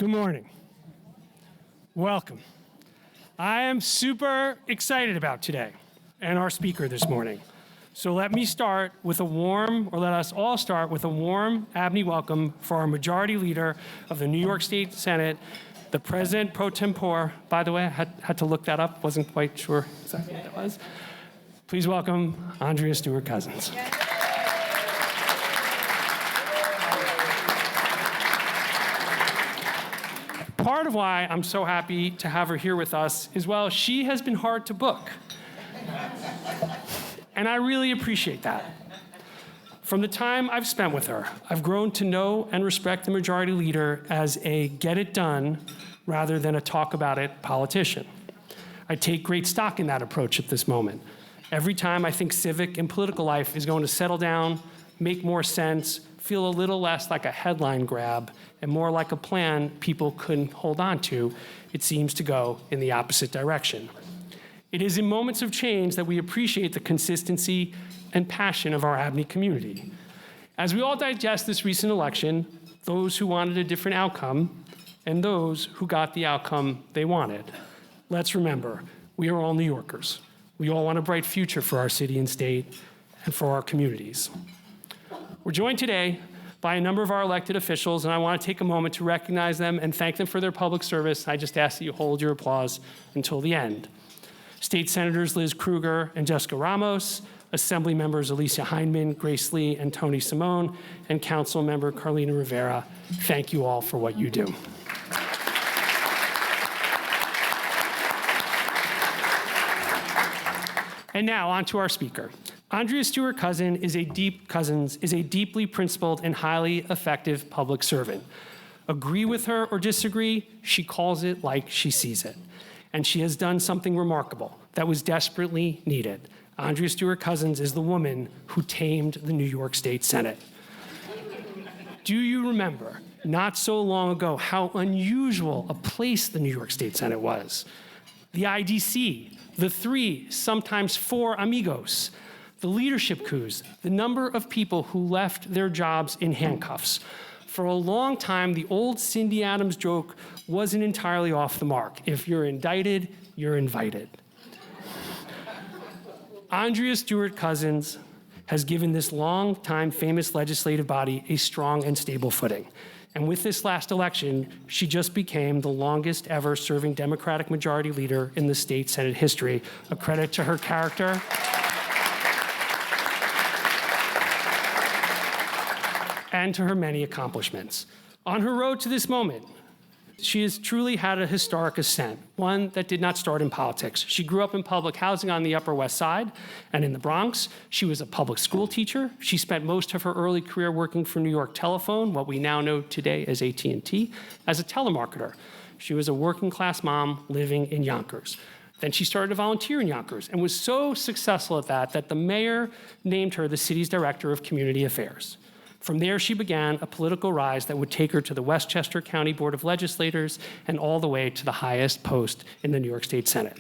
Good morning. Welcome. I am super excited about today and our speaker this morning. So let us all start with a warm ABNY welcome for our Majority Leader of the New York State Senate, the President pro tempore. By the way, I had to look that up, wasn't quite sure exactly what that was. Please welcome Andrea Stewart-Cousins. Part of why I'm so happy to have her here with us is, well, she has been hard to book. And I really appreciate that. From the time I've spent with her, I've grown to know and respect the Majority Leader as a get-it-done rather than a talk-about-it politician. I take great stock in that approach at this moment. Every time I think civic and political life is going to settle down, make more sense, feel a little less like a headline grab, and more like a plan people couldn't hold on to, it seems to go in the opposite direction. It is in moments of change that we appreciate the consistency and passion of our ABNY community. As we all digest this recent election, those who wanted a different outcome and those who got the outcome they wanted, let's remember, we are all New Yorkers. We all want a bright future for our city and state and for our communities. We're joined today by a number of our elected officials, and I want to take a moment to recognize them and thank them for their public service. I just ask that you hold your applause until the end. State Senators Liz Krueger and Jessica Ramos, Assembly Members Alicia Hindman, Grace Lee, and Tony Simone, and Council Member Carlina Rivera, thank you all for what you do. And now on to our speaker. Andrea Stewart-Cousins is a deeply principled and highly effective public servant. Agree with her or disagree, she calls it like she sees it. And she has done something remarkable that was desperately needed. Andrea Stewart-Cousins is the woman who tamed the New York State Senate. Do you remember, not so long ago, how unusual a place the New York State Senate was? The IDC, the 3, sometimes 4 amigos, the leadership coups, the number of people who left their jobs in handcuffs. For a long time, the old Cindy Adams joke wasn't entirely off the mark. If you're indicted, you're invited. Andrea Stewart-Cousins has given this long-time famous legislative body a strong and stable footing. And with this last election, she just became the longest ever serving Democratic Majority Leader in the state Senate history, a credit to her character and to her many accomplishments. On her road to this moment, she has truly had a historic ascent, one that did not start in politics. She grew up in public housing on the Upper West Side and in the Bronx. She was a public school teacher. She spent most of her early career working for New York Telephone, what we now know today as AT&T, as a telemarketer. She was a working class mom living in Yonkers. Then she started to volunteer in Yonkers and was so successful at that the mayor named her the city's director of community affairs. From there, she began a political rise that would take her to the Westchester County Board of Legislators and all the way to the highest post in the New York State Senate.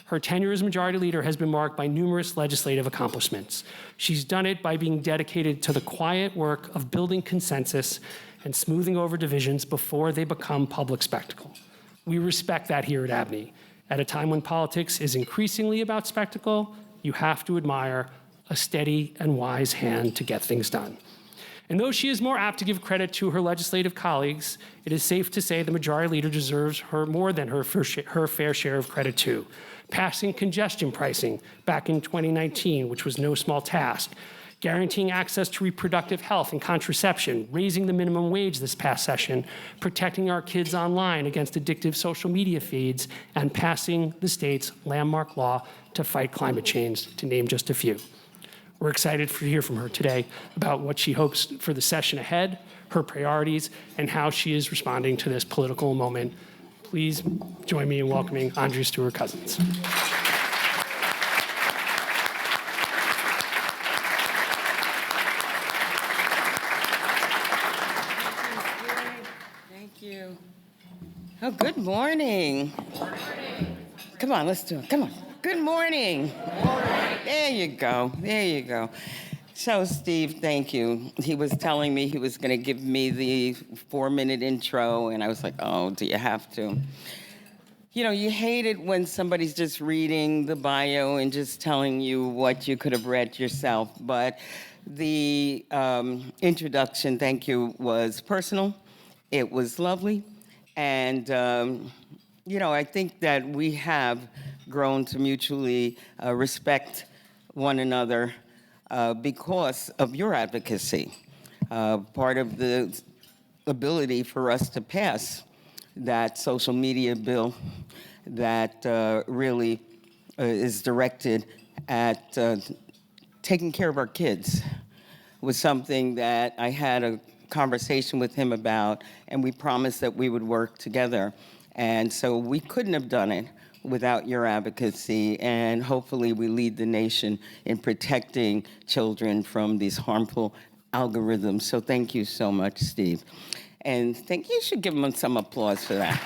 Her tenure as Majority Leader has been marked by numerous legislative accomplishments. She's done it by being dedicated to the quiet work of building consensus and smoothing over divisions before they become public spectacle. We respect that here at ABNY. At a time when politics is increasingly about spectacle, you have to admire a steady and wise hand to get things done. And though she is more apt to give credit to her legislative colleagues, it is safe to say the Majority Leader deserves her more than her fair share of credit too. Passing congestion pricing back in 2019, which was no small task, guaranteeing access to reproductive health and contraception, raising the minimum wage this past session, protecting our kids online against addictive social media feeds, and passing the state's landmark law to fight climate change, to name just a few. We're excited to hear from her today about what she hopes for the session ahead, her priorities, and how she is responding to this political moment. Please join me in welcoming Andrea Stewart-Cousins. Thank you. Oh, good morning. Good morning. Come on, let's do it. Come on. Good morning. Good morning. There you go. There you go. So, Steve, thank you. He was telling me he was going to give me the 4-minute intro, and I was like, oh, do you have to? You know, you hate it when somebody's just reading the bio and just telling you what you could have read yourself. But the introduction, thank you, was personal. It was lovely. And, you know, I think that we have grown to mutually respect one another because of your advocacy. Part of the ability for us to pass that social media bill that really is directed at taking care of our kids was something that I had a conversation with him about, and we promised that we would work together. And so we couldn't have done it without your advocacy, and hopefully we lead the nation in protecting children from these harmful algorithms. So thank you so much, Steve. And you should give him some applause for that.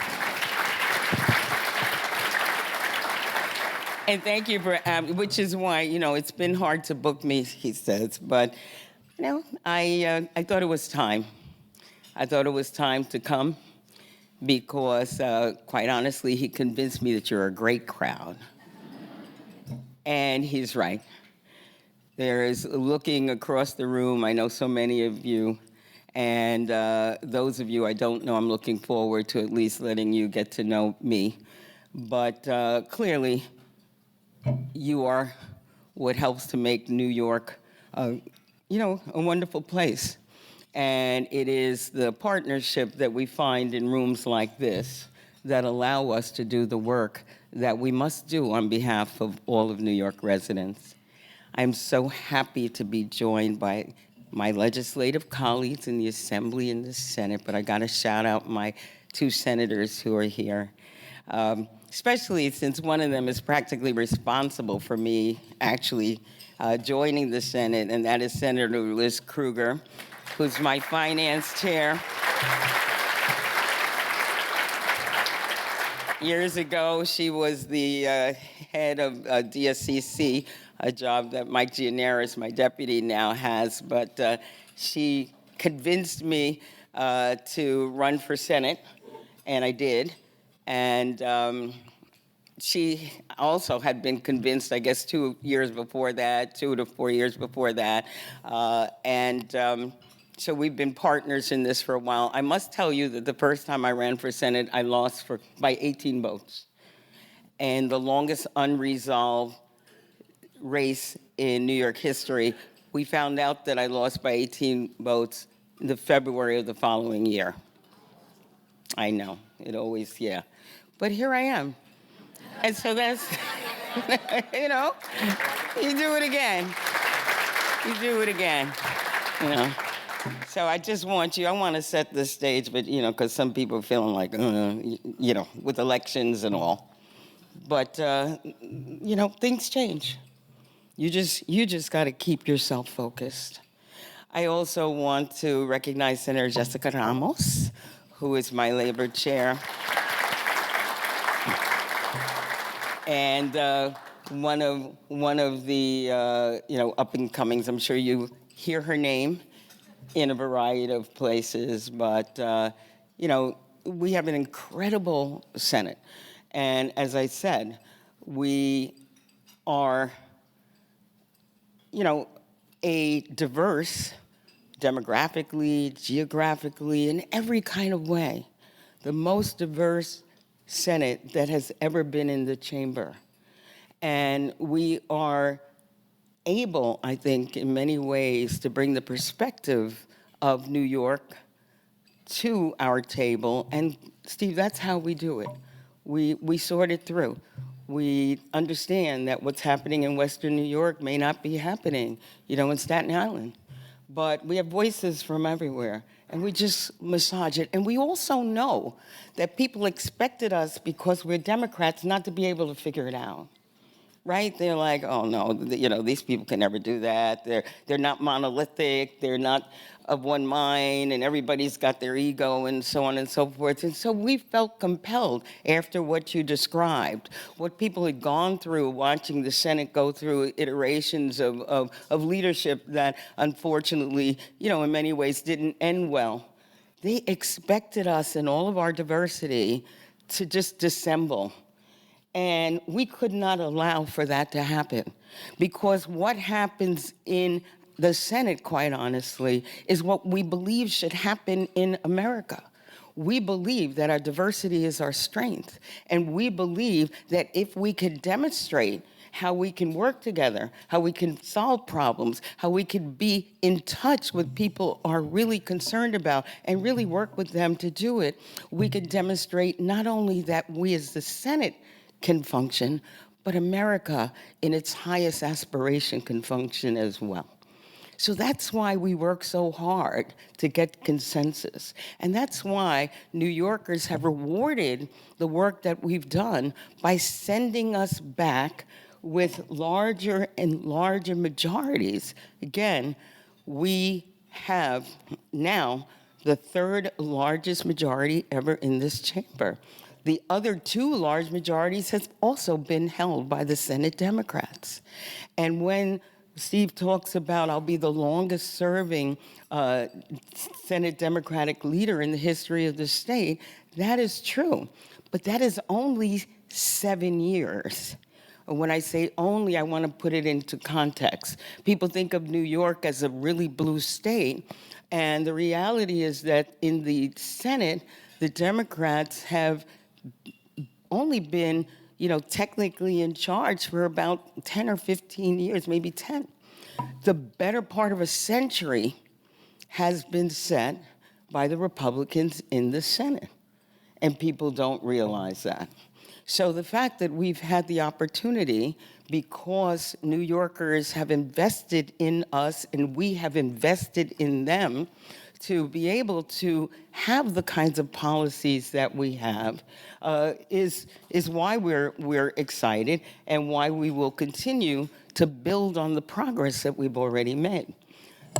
And thank you for, which is why, you know, it's been hard to book me, he says, but, you know, I thought it was time. I thought it was time to come because, quite honestly, he convinced me that you're a great crowd. And he's right. There is, looking across the room, I know so many of you, and those of you I don't know, I'm looking forward to at least letting you get to know me. But clearly, you are what helps to make New York, you know, a wonderful place. And it is the partnership that we find in rooms like this that allow us to do the work that we must do on behalf of all of New York residents. I'm so happy to be joined by my legislative colleagues in the Assembly and the Senate, but I gotta shout out my 2 senators who are here, especially since one of them is practically responsible for me actually joining the Senate, and that is Senator Liz Krueger, who's my finance chair. Years ago, she was the head of DSCC, a job that Mike Gianaris, my deputy, now has. But she convinced me to run for Senate, and I did. And she also had been convinced, I guess, 2 years before that, 2 to 4 years before that. So we've been partners in this for a while. I must tell you that the first time I ran for Senate, I lost by 18 votes. And the longest unresolved race in New York history, we found out that I lost by 18 votes in the February of the following year. I know, it always, yeah. But here I am. And so that's, you know, you do it again. You do it again, you know. So I just want I want to set the stage, but, you know, because some people are feeling like, you know, with elections and all. But, you know, things change. You just got to keep yourself focused. I also want to recognize Senator Jessica Ramos, who is my labor chair. And one of the, you know, up-and-comings, I'm sure you hear her name in a variety of places, but, you know, we have an incredible Senate. And as I said, we are, you know, a diverse, demographically, geographically, in every kind of way, the most diverse Senate that has ever been in the chamber. And we are able, I think, in many ways, to bring the perspective of New York to our table. And Steve, that's how we do it. We sort it through. We understand that what's happening in Western New York may not be happening, you know, in Staten Island. But we have voices from everywhere, and we just massage it. And we also know that people expected us, because we're Democrats, not to be able to figure it out. right? They're like, oh no, these people can never do that. They're not monolithic. They're not of one mind, and everybody's got their ego and so on and so forth. And so we felt compelled after what you described, what people had gone through watching the Senate go through iterations of leadership that unfortunately, in many ways didn't end well. They expected us in all of our diversity to just dissemble. And we could not allow for that to happen, because what happens in the Senate, quite honestly, is what we believe should happen in America. We believe that our diversity is our strength, and we believe that if we could demonstrate how we can work together, how we can solve problems, how we can be in touch with people are really concerned about and really work with them to do it, we could demonstrate not only that we as the Senate can function, but America in its highest aspiration can function as well. So that's why we work so hard to get consensus. And that's why New Yorkers have rewarded the work that we've done by sending us back with larger and larger majorities. Again, we have now the third largest majority ever in this chamber. The other two large majorities has also been held by the Senate Democrats. And when Steve talks about, I'll be the longest serving Senate Democratic leader in the history of the state, that is true. But that is only 7 years. When I say only, I want to put it into context. People think of New York as a really blue state, and the reality is that in the Senate, the Democrats have only been, technically in charge for about 10 or 15 years, maybe 10. The better part of a century has been set by the Republicans in the Senate, and people don't realize that. So the fact that we've had the opportunity, because New Yorkers have invested in us and we have invested in them, to be able to have the kinds of policies that we have is why we're excited and why we will continue to build on the progress that we've already made.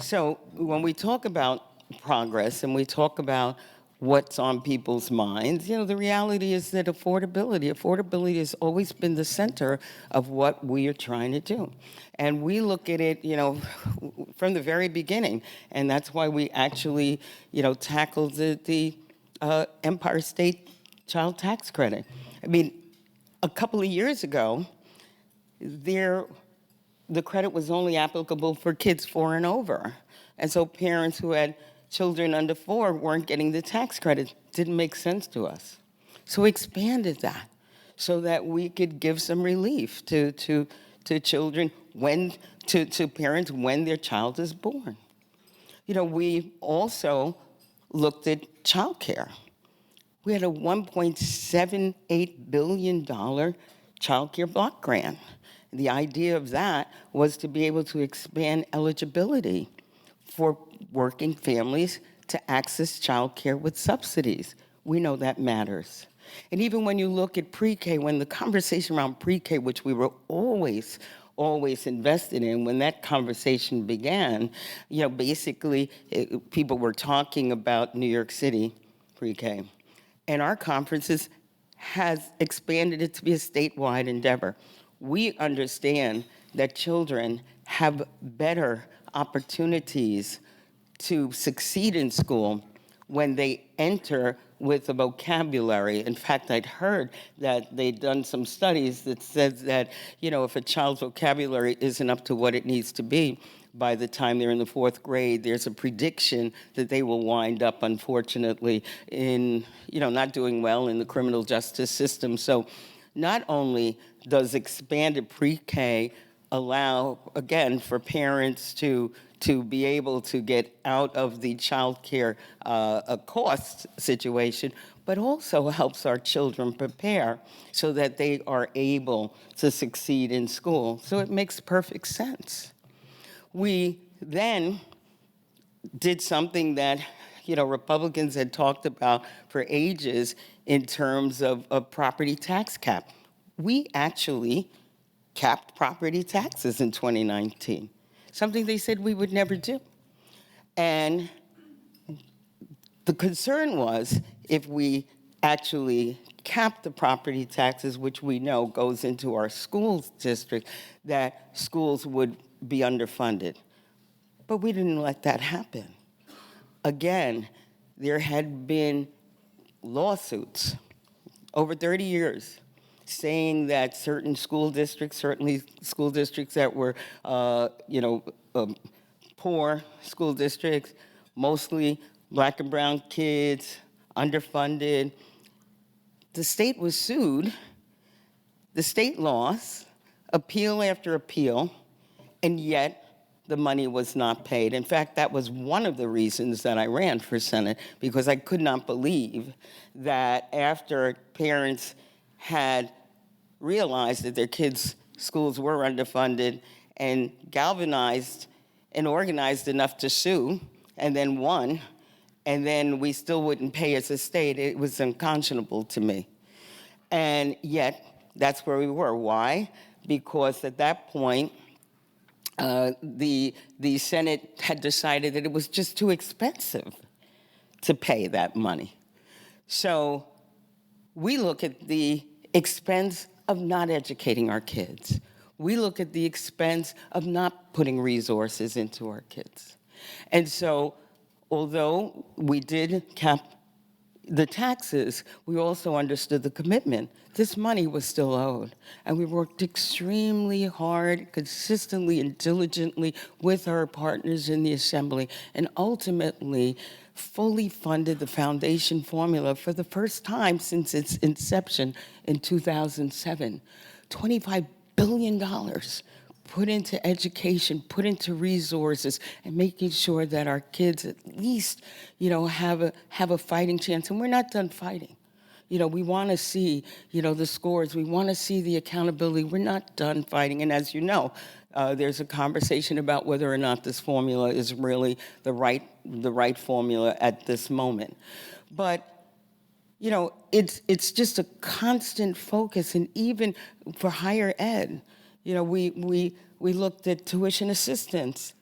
So when we talk about progress and we talk about what's on people's minds, the reality is that affordability has always been the center of what we are trying to do. And we look at it, from the very beginning. And that's why we actually, tackled the Empire State Child Tax Credit. I mean, a couple of years ago, the credit was only applicable for kids 4 and over. And so parents who had children under 4 weren't getting the tax credit. Didn't make sense to us. So we expanded that so that we could give some relief to children to parents when their child is born. We also looked at childcare. We had a $1.78 billion childcare block grant. The idea of that was to be able to expand eligibility for working families to access childcare with subsidies. We know that matters. And even when you look at pre-K, when the conversation around pre-K, which we were always invested in, when that conversation began, basically people were talking about New York City pre-K. And our conferences has expanded it to be a statewide endeavor. We understand that children have better opportunities to succeed in school when they enter with a vocabulary. In fact, I'd heard that they'd done some studies that says that, if a child's vocabulary isn't up to what it needs to be, by the time they're in the 4th grade, there's a prediction that they will wind up, unfortunately, in, not doing well in the criminal justice system. So not only does expanded pre-K allow, again, for parents to be able to get out of the child care cost situation, but also helps our children prepare so that they are able to succeed in school. So it makes perfect sense. We then did something that, Republicans had talked about for ages in terms of property tax cap. We actually capped property taxes in 2019, something they said we would never do. And the concern was if we actually cap the property taxes, which we know goes into our schools district, that schools would be underfunded. But we didn't let that happen. Again, there had been lawsuits over 30 years saying that certain school districts, certainly school districts that were, poor school districts, mostly Black and brown kids, underfunded. The state was sued. The state lost, appeal after appeal, and yet the money was not paid. In fact, that was one of the reasons that I ran for Senate, because I could not believe that after parents had realized that their kids' schools were underfunded and galvanized and organized enough to sue and then won, and then we still wouldn't pay as a state. It was unconscionable to me. And yet, that's where we were. Why? Because at that point, the Senate had decided that it was just too expensive to pay that money. So we look at the expense of not educating our kids. We look at the expense of not putting resources into our kids. And so, although we did cap the taxes, we also understood the commitment. This money was still owed. And we worked extremely hard, consistently and diligently with our partners in the Assembly, and ultimately fully funded the foundation formula for the first time since its inception in 2007. $25 billion put into education, put into resources, and making sure that our kids at least, have a fighting chance. And we're not done fighting. We want to see, the scores. We want to see the accountability. We're not done fighting. And as you know, there's a conversation about whether or not this formula is really the right formula at this moment. But it's just a constant focus, and even for higher ed, we looked at tuition assistance.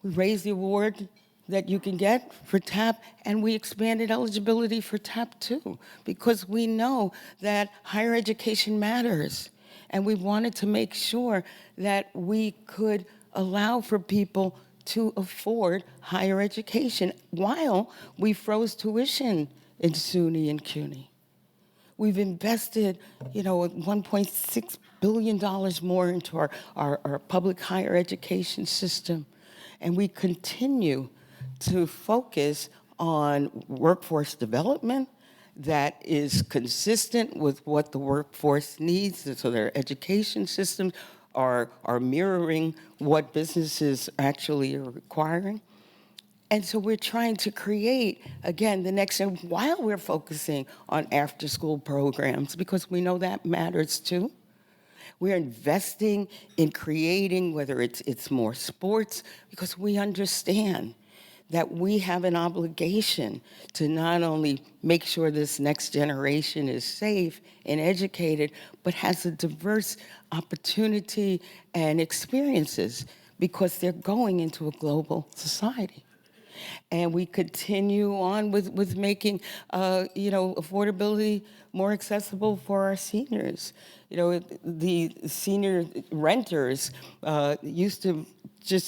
We raised the award that you can get for TAP, and we expanded eligibility for TAP too, because we know that higher education matters, and we wanted to make sure that we could allow for people to afford higher education while we froze tuition in SUNY and CUNY. We've invested, $1.6 billion more into our public higher education system. And we continue to focus on workforce development that is consistent with what the workforce needs, so their education systems are mirroring what businesses actually are requiring. And so we're trying to create, again, the next, and while we're focusing on after-school programs, because we know that matters too, we're investing in creating, whether it's more sports, because we understand that we have an obligation to not only make sure this next generation is safe and educated, but has a diverse opportunity and experiences, because they're going into a global society. And we continue on with making, affordability more accessible for our seniors. The senior renters used to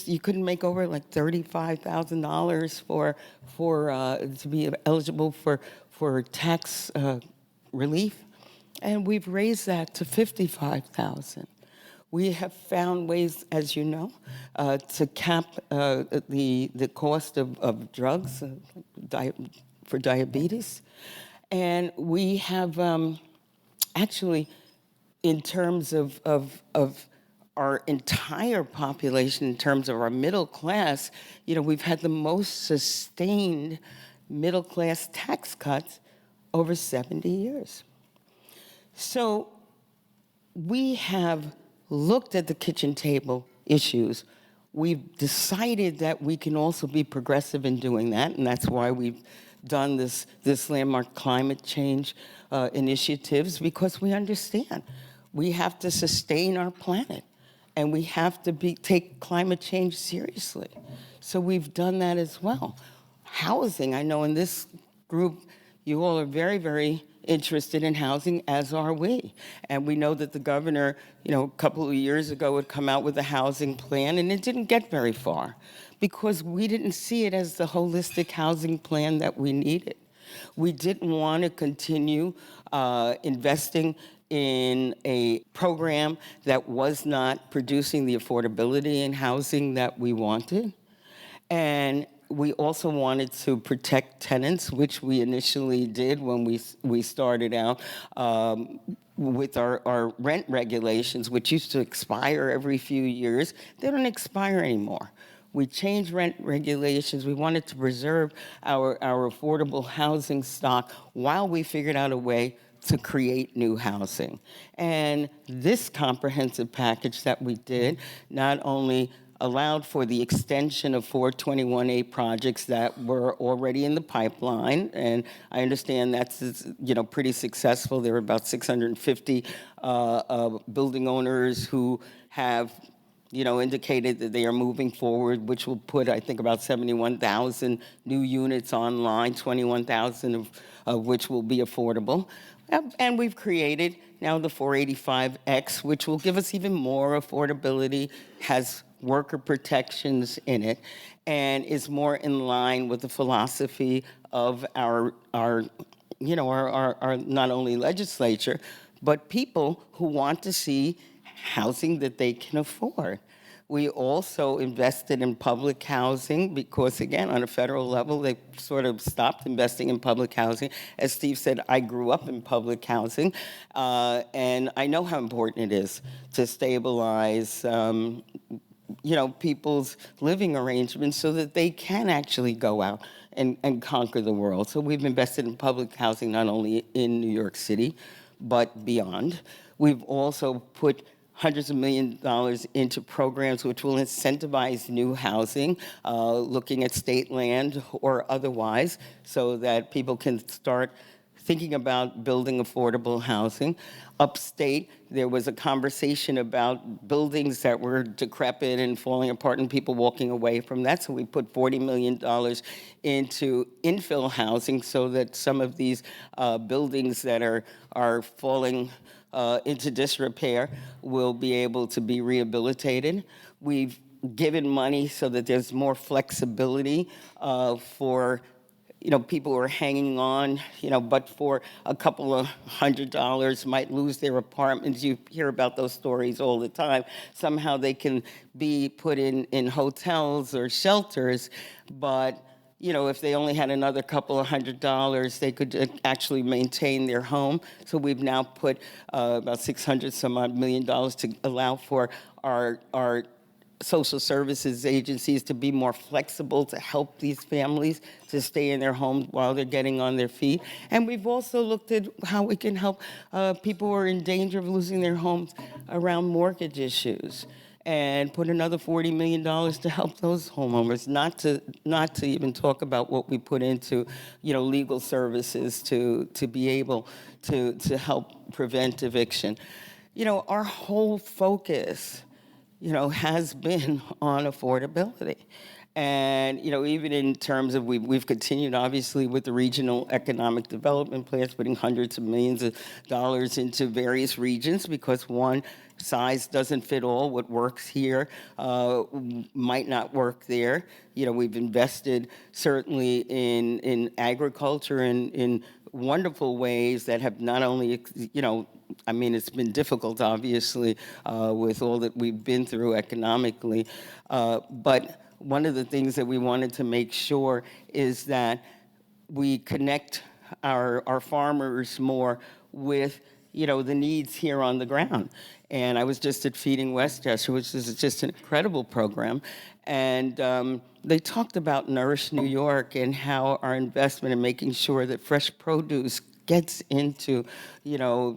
you couldn't make over like $35,000 to be eligible for tax relief, and we've raised that to $55,000. We have found ways, as you know, to cap the cost of drugs for diabetes. And we have actually, in terms of our entire population, in terms of our middle class, we've had the most sustained middle class tax cuts over 70 years. So we have looked at the kitchen table issues. We've decided that we can also be progressive in doing that, and that's why we've done this landmark climate change initiatives, because we understand we have to sustain our planet. and we have to take climate change seriously. So we've done that as well. Housing, I know in this group, you all are very, very interested in housing, as are we. And we know that the governor, a couple of years ago would come out with a housing plan, and it didn't get very far because we didn't see it as the holistic housing plan that we needed. We didn't want to continue investing in a program that was not producing the affordability in housing that we wanted. And we also wanted to protect tenants, which we initially did when we started out with our rent regulations, which used to expire every few years. They don't expire anymore. We changed rent regulations. We wanted to preserve our affordable housing stock while we figured out a way to create new housing. And this comprehensive package that we did not only allowed for the extension of 421A projects that were already in the pipeline, and I understand that's pretty successful. There are about 650 building owners who have indicated that they are moving forward, which will put, I think, about 71,000 new units online, 21,000 of which will be affordable. And we've created now the 485X, which will give us even more affordability, has worker protections in it, and is more in line with the philosophy of our not only legislature, but people who want to see housing that they can afford. We also invested in public housing because, again, on a federal level, they sort of stopped investing in public housing. As Steve said, I grew up in public housing, and I know how important it is to stabilize people's living arrangements so that they can actually go out and conquer the world. So we've invested in public housing not only in New York City, but beyond. We've also put hundreds of $millions into programs which will incentivize new housing, looking at state land or otherwise, so that people can start thinking about building affordable housing. Upstate, there was a conversation about buildings that were decrepit and falling apart and people walking away from that. So we put $40 million into infill housing so that some of these buildings that are falling into disrepair will be able to be rehabilitated. We've given money so that there's more flexibility for people who are hanging on, but for a couple of $100 might lose their apartments. You hear about those stories all the time. Somehow they can be put in hotels or shelters, but if they only had another couple of $100, they could actually maintain their home. So we've now put about $600 some odd million to allow for our social services agencies to be more flexible to help these families to stay in their homes while they're getting on their feet. And we've also looked at how we can help people who are in danger of losing their homes around mortgage issues, and put another $40 million to help those homeowners, not to even talk about what we put into legal services to be able to help prevent eviction. Our whole focus has been on affordability. And, even in terms of, we've continued, obviously, with the regional economic development plans, putting hundreds of millions of dollars into various regions because, one, size doesn't fit all. What works here might not work there. We've invested certainly in agriculture in wonderful ways that have not only, it's been difficult, obviously, with all that we've been through economically, but one of the things that we wanted to make sure is that we connect our farmers more with the needs here on the ground. And I was just at Feeding Westchester, which is just an incredible program, and they talked about Nourish New York and how our investment in making sure that fresh produce gets into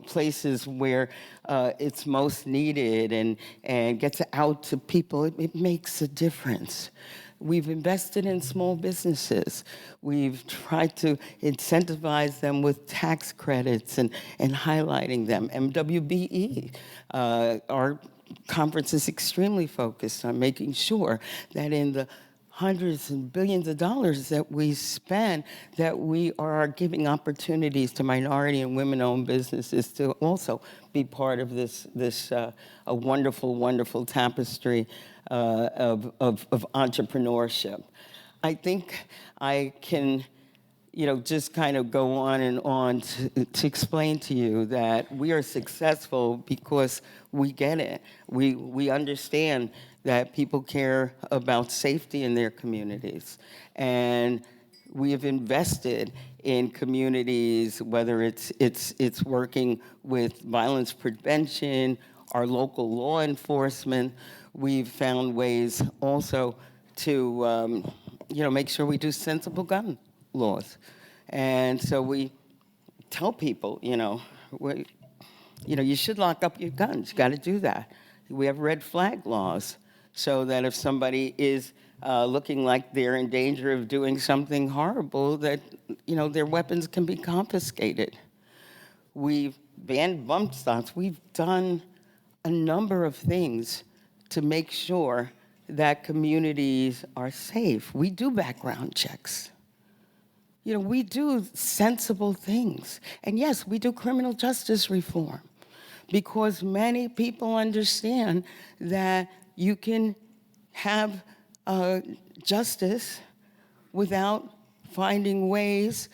places where it's most needed and gets out to people, it makes a difference. We've invested in small businesses. We've tried to incentivize them with tax credits and highlighting them. MWBE, our conference is extremely focused on making sure that in the hundreds and billions of dollars that we spend, that we are giving opportunities to minority and women-owned businesses to also be part of this a wonderful, wonderful tapestry of entrepreneurship. I think I can, just kind of go on and on to explain to you that we are successful because we get it. We understand that people care about safety in their communities. And we have invested in communities, whether it's working with violence prevention, our local law enforcement. We've found ways also to make sure we do sensible gun laws. And so we tell people, you should lock up your guns. You got to do that. We have red flag laws so that if somebody is looking like they're in danger of doing something horrible, that their weapons can be confiscated. We've banned bump stocks. We've done a number of things to make sure that communities are safe. We do background checks. We do sensible things. And yes, we do criminal justice reform because many people understand that you can have justice without finding ways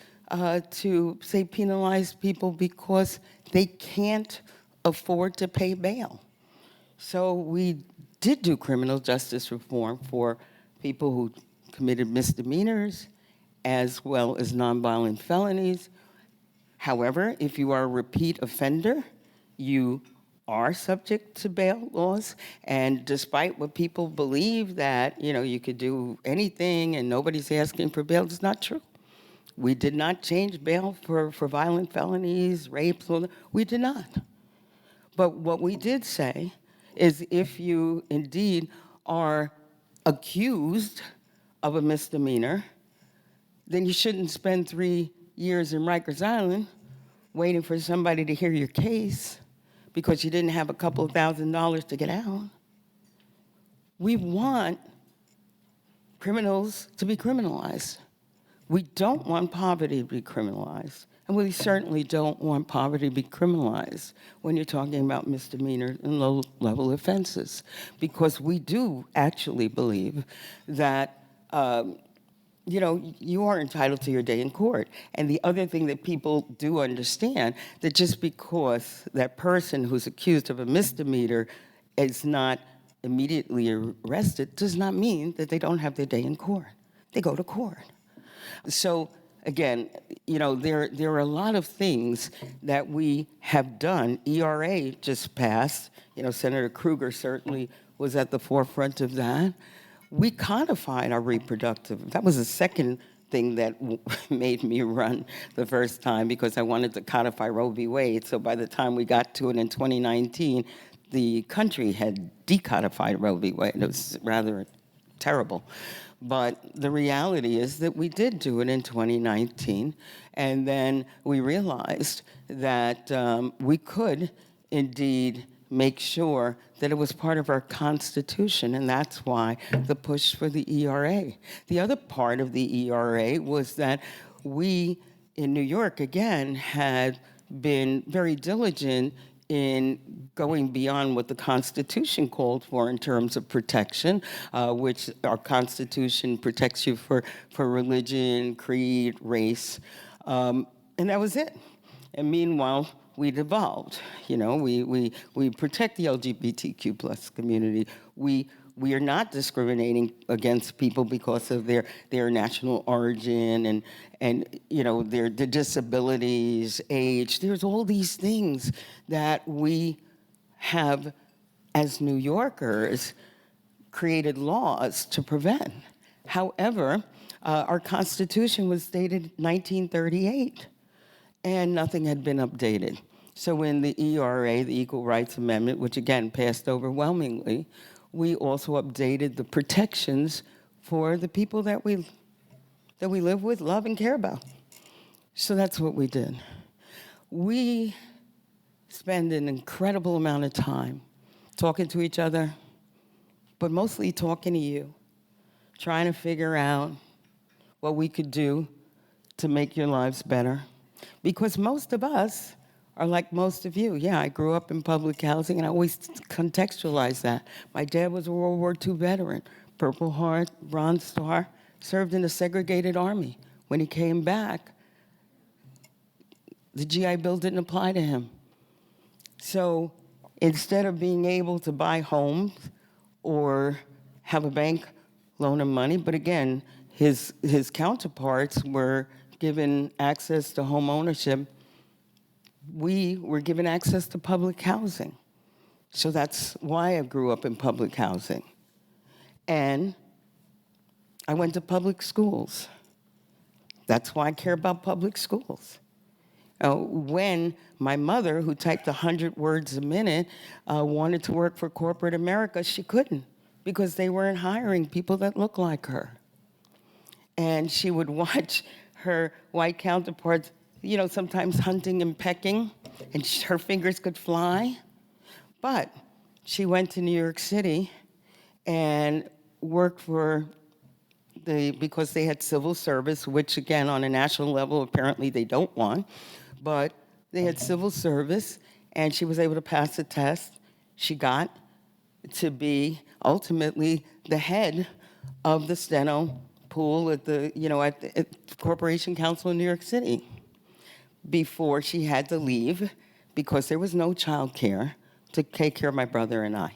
to, say, penalize people because they can't afford to pay bail. So we did do criminal justice reform for people who committed misdemeanors as well as nonviolent felonies. However, if you are a repeat offender, you are subject to bail laws. And despite what people believe that, you could do anything and nobody's asking for bail, it's not true. We did not change bail for violent felonies, rapes, we did not. But what we did say is if you indeed are accused of a misdemeanor, then you shouldn't spend 3 years in Rikers Island waiting for somebody to hear your case because you didn't have a couple of $1,000s to get out. We want criminals to be criminalized. We don't want poverty to be criminalized. And we certainly don't want poverty to be criminalized when you're talking about misdemeanor and low-level offenses, because we do actually believe that you are entitled to your day in court. And the other thing that people do understand, that just because that person who's accused of a misdemeanor is not immediately arrested does not mean that they don't have their day in court. They go to court. So again, there are a lot of things that we have done. ERA just passed. Senator Kruger certainly was at the forefront of that. We codified our reproductive. That was the second thing that made me run the first time, because I wanted to codify Roe v. Wade. So by the time we got to it in 2019, the country had decodified Roe v. Wade. It was rather terrible. But the reality is that we did do it in 2019, and then we realized that we could indeed make sure that it was part of our Constitution, and that's why the push for the ERA. The other part of the ERA was that we, in New York, again, had been very diligent in going beyond what the Constitution called for in terms of protection, which our Constitution protects you for religion, creed, race, and that was it. And meanwhile, we'd evolved. We protect the LGBTQ plus community. We are not discriminating against people because of their national origin and their disabilities, age. There's all these things that we have, as New Yorkers, created laws to prevent. However, our Constitution was dated 1938, and nothing had been updated. So in the ERA, the Equal Rights Amendment, which again passed overwhelmingly, we also updated the protections for the people that we live with, love, and care about. So that's what we did. We spend an incredible amount of time talking to each other, but mostly talking to you, trying to figure out what we could do to make your lives better. Because most of us are like most of you. Yeah, I grew up in public housing, and I always contextualize that. My dad was a World War II veteran, Purple Heart, Bronze Star, served in the segregated army. When he came back, the GI Bill didn't apply to him. So instead of being able to buy homes or have a bank loan him money, but again, his counterparts were given access to home ownership. We were given access to public housing. So that's why I grew up in public housing. And I went to public schools. That's why I care about public schools. When my mother, who typed 100 words a minute, wanted to work for corporate America, she couldn't because they weren't hiring people that looked like her. And she would watch her white counterparts, sometimes hunting and pecking, and her fingers could fly. But she went to New York City and worked because they had civil service, which again, on a national level, apparently they don't want, but they had civil service, and she was able to pass the test. She got to be ultimately the head of the steno pool at the Corporation Council in New York City before she had to leave because there was no childcare to take care of my brother and I.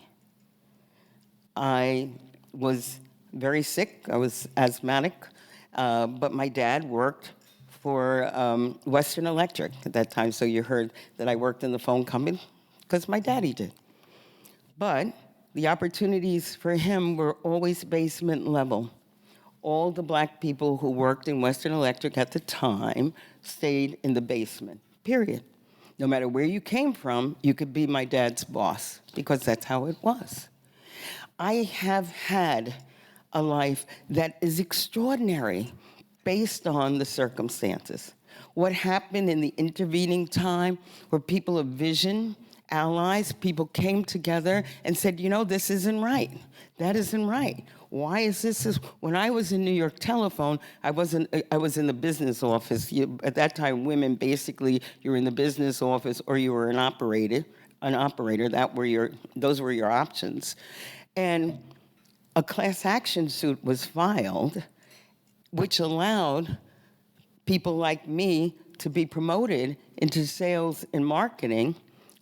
I was very sick. I was asthmatic, but my dad worked for Western Electric at that time, so you heard that I worked in the phone company because my daddy did. But the opportunities for him were always basement level. All the black people who worked in Western Electric at the time stayed in the basement, period. No matter where you came from, you could be my dad's boss because that's how it was. I have had a life that is extraordinary based on the circumstances. What happened in the intervening time where people of vision, allies, people came together and said, this isn't right. That isn't right. Why is this? When I was in New York Telephone, I was in the business office. At that time, women, basically, you were in the business office or you were an operator. Those were your options. And a class action suit was filed, which allowed people like me to be promoted into sales and marketing,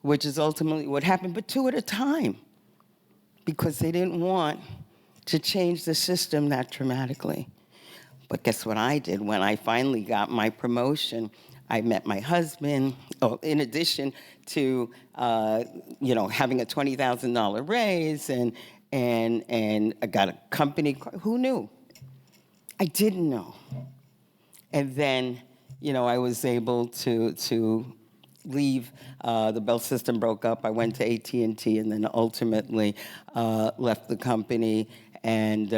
which is ultimately what happened, but 2 at a time, because they didn't want to change the system that dramatically. But guess what I did when I finally got my promotion? I met my husband, in addition to having a $20,000 raise and I got a company car. Who knew? I didn't know. And then, I was able to leave. The Bell system broke up. I went to AT&T and then ultimately left the company and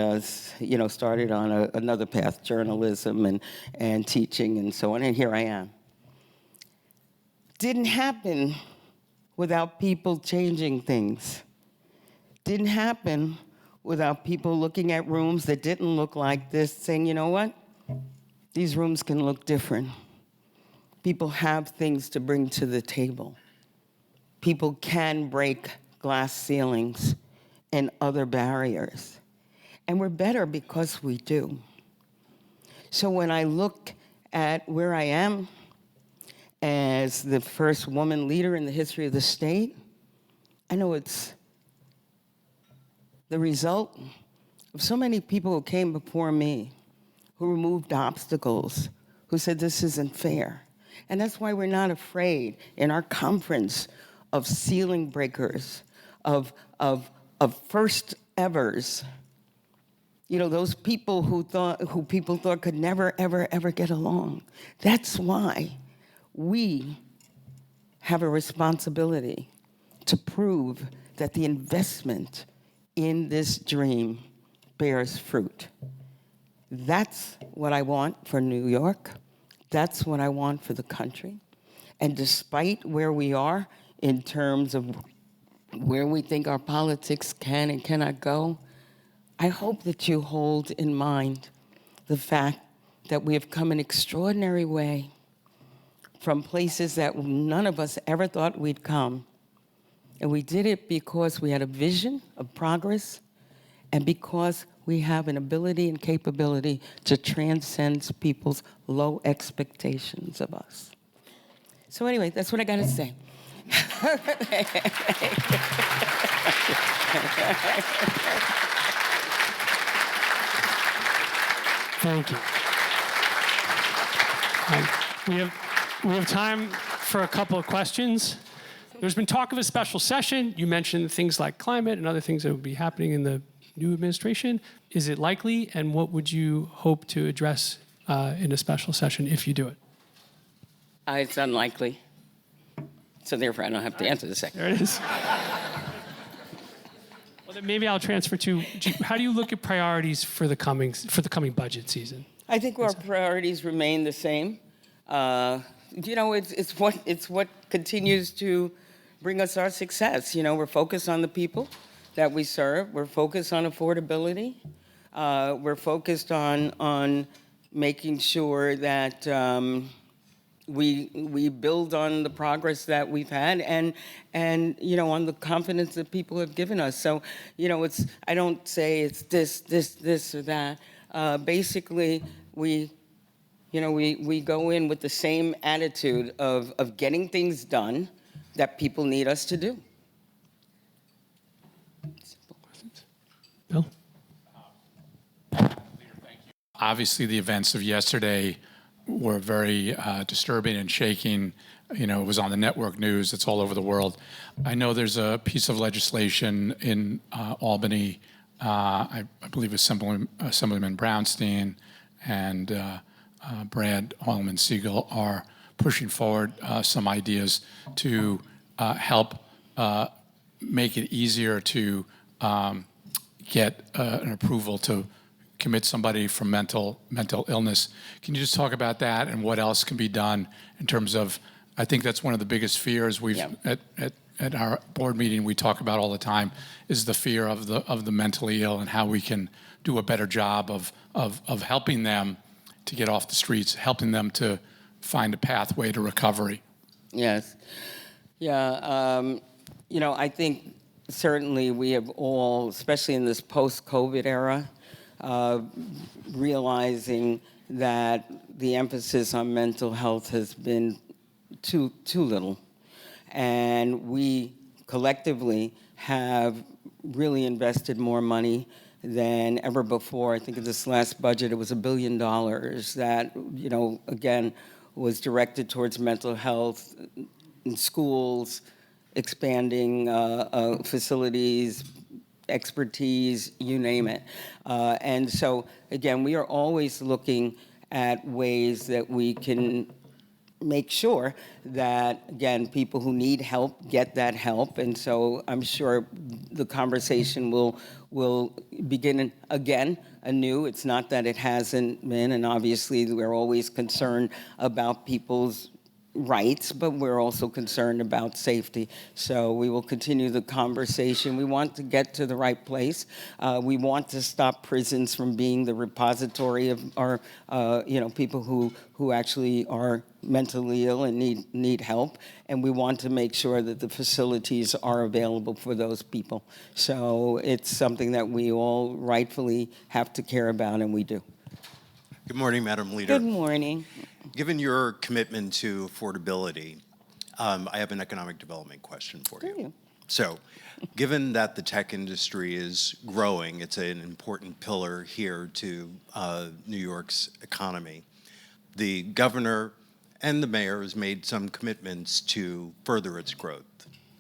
started on another path, journalism and teaching and so on. And here I am. Didn't happen without people changing things. Didn't happen without people looking at rooms that didn't look like this, saying, you know what? These rooms can look different. People have things to bring to the table. People can break glass ceilings and other barriers. And we're better because we do. So when I look at where I am as the first woman leader in the history of the state, I know it's the result of so many people who came before me, who removed obstacles, who said this isn't fair. And that's why we're not afraid in our conference of ceiling breakers, of first evers. Those people who people thought could never, ever, ever get along. That's why we have a responsibility to prove that the investment in this dream bears fruit. That's what I want for New York. That's what I want for the country. And despite where we are in terms of where we think our politics can and cannot go, I hope that you hold in mind the fact that we have come an extraordinary way from places that none of us ever thought we'd come. And we did it because we had a vision of progress and because we have an ability and capability to transcend people's low expectations of us. So anyway, that's what I got to say. Thank you. We have time for a couple of questions. There's been talk of a special session. You mentioned things like climate and other things that would be happening in the new administration. Is it likely, and what would you hope to address in a special session if you do it? It's unlikely. So therefore, I don't have to answer the second. There it is. Well, then maybe I'll transfer to, how do you look at priorities for the coming budget season? I think our priorities remain the same. It's what continues to bring us our success. We're focused on the people that we serve. We're focused on affordability. We're focused on making sure that we build on the progress that we've had and on the confidence that people have given us. So, I don't say it's this or that. Basically, we go in with the same attitude of getting things done that people need us to do. Bill? Obviously, the events of yesterday were very disturbing and shaking. It was on the network news. It's all over the world. I know there's a piece of legislation in Albany. I believe Assemblyman Brownstein and Brad Holman-Siegel are pushing forward some ideas to help make it easier to get an approval to commit somebody for mental illness. Can you just talk about that and what else can be done in terms of, I think that's one of the biggest fears at our board meeting we talk about all the time, is the fear of the mentally ill and how we can do a better job of helping them to get off the streets, helping them to find a pathway to recovery. Yes. Yeah. I think certainly we have all, especially in this post-COVID era, realizing that the emphasis on mental health has been too little. And we collectively have really invested more money than ever before. I think in this last budget, it was $1 billion that, again, was directed towards mental health in schools, expanding facilities, expertise, you name it. And so, again, we are always looking at ways that we can make sure that, again, people who need help get that help. And so I'm sure the conversation will begin again anew. It's not that it hasn't been, and obviously we're always concerned about people's rights, but we're also concerned about safety. So we will continue the conversation. We want to get to the right place. We want to stop prisons from being the repository of our, people who actually are mentally ill and need help. And we want to make sure that the facilities are available for those people. So it's something that we all rightfully have to care about, and we do. Good morning, Madam Leader. Good morning. Given your commitment to affordability, I have an economic development question for you. So, given that the tech industry is growing, it's an important pillar here to New York's economy. The governor and the mayor has made some commitments to further its growth.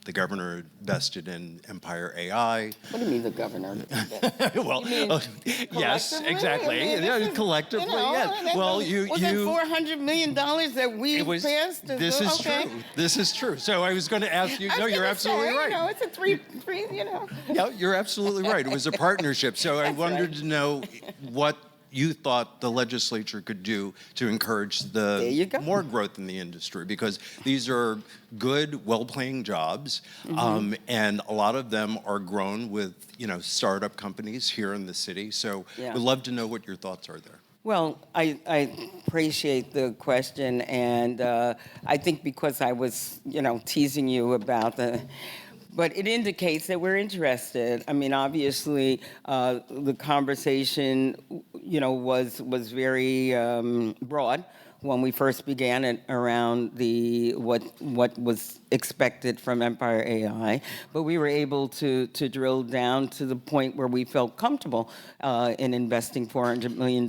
The governor invested in Empire AI. What do you mean the governor? Well, yes, exactly. Yeah, collectively, yes. Well, was it $400 million that we passed? This is true. This is true. So I was going to ask you. No, you're absolutely right. It's a three. Yeah, you're absolutely right. It was a partnership. So I wanted to know what you thought the legislature could do to encourage There you go. more growth in the industry, because these are good, well-paying jobs, and a lot of them are grown with startup companies here in the city. So Yeah. we'd love to know what your thoughts are there. Well, I appreciate the question, and I think because I was, teasing you about but it indicates that we're interested. I mean, obviously, the conversation, was very broad when we first began it around what was expected from Empire AI, but we were able to drill down to the point where we felt comfortable in investing $400 million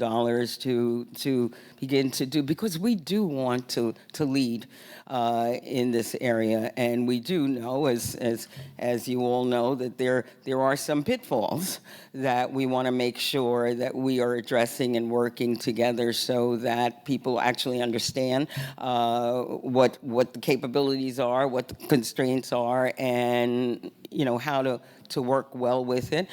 to begin to do, because we do want to lead in this area, and we do know, as you all know, that there are some pitfalls that we want to make sure that we are addressing and working together so that people actually understand what the capabilities are, what the constraints are, and how to work well with it.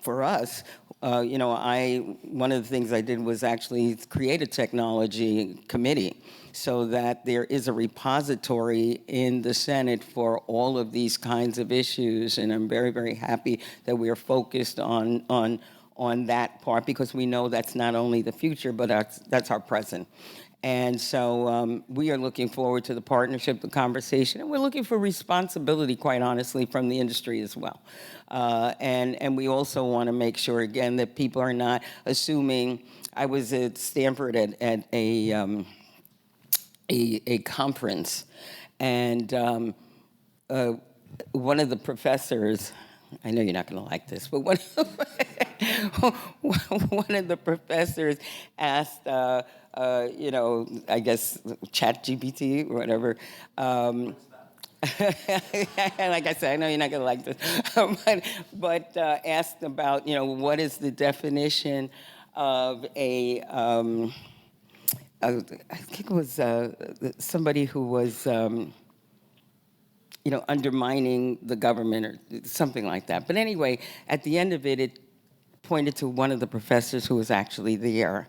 For us, one of the things I did was actually create a technology committee so that there is a repository in the Senate for all of these kinds of issues. And I'm very, very happy that we are focused on that part, because we know that's not only the future, but that's our present. And so we are looking forward to the partnership, the conversation, and we're looking for responsibility, quite honestly, from the industry as well. And we also want to make sure, again, that people are not assuming. I was at Stanford at a conference, and one of the professors, I know you're not going to like this, but one of the professors asked, I guess ChatGPT or whatever. Like I said, I know you're not going to like this, but asked about, what is the definition of a, I think it was somebody who was, undermining the government or something like that. But anyway, at the end of it, it pointed to one of the professors who was actually there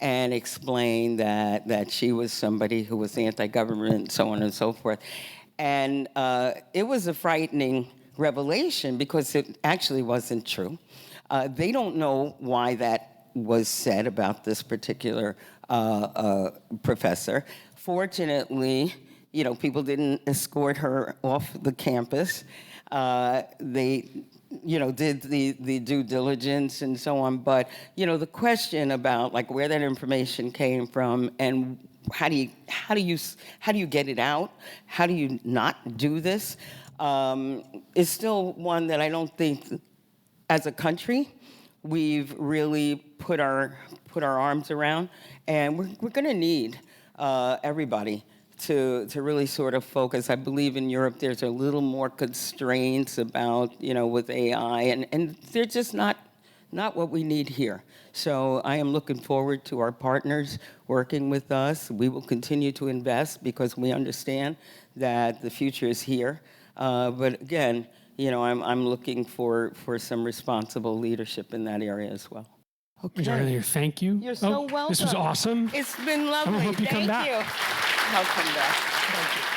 and explained that she was somebody who was anti-government and so on and so forth. And it was a frightening revelation, because it actually wasn't true. They don't know why that was said about this particular professor. Fortunately, people didn't escort her off the campus. They, did the due diligence and so on. But, the question about where that information came from and how do you get it out? How do you not do this? Is still one that I don't think, as a country, we've really put our arms around, and we're going to need everybody to really sort of focus. I believe in Europe there's a little more constraints about, with AI, and they're just not what we need here. So I am looking forward to our partners working with us. We will continue to invest because we understand that the future is here. But again, I'm looking for some responsible leadership in that area as well. Okay. Andrea, thank you. You're so welcome. This was awesome. It's been lovely. I hope you come back. Thank you. I'll come back. Thank you.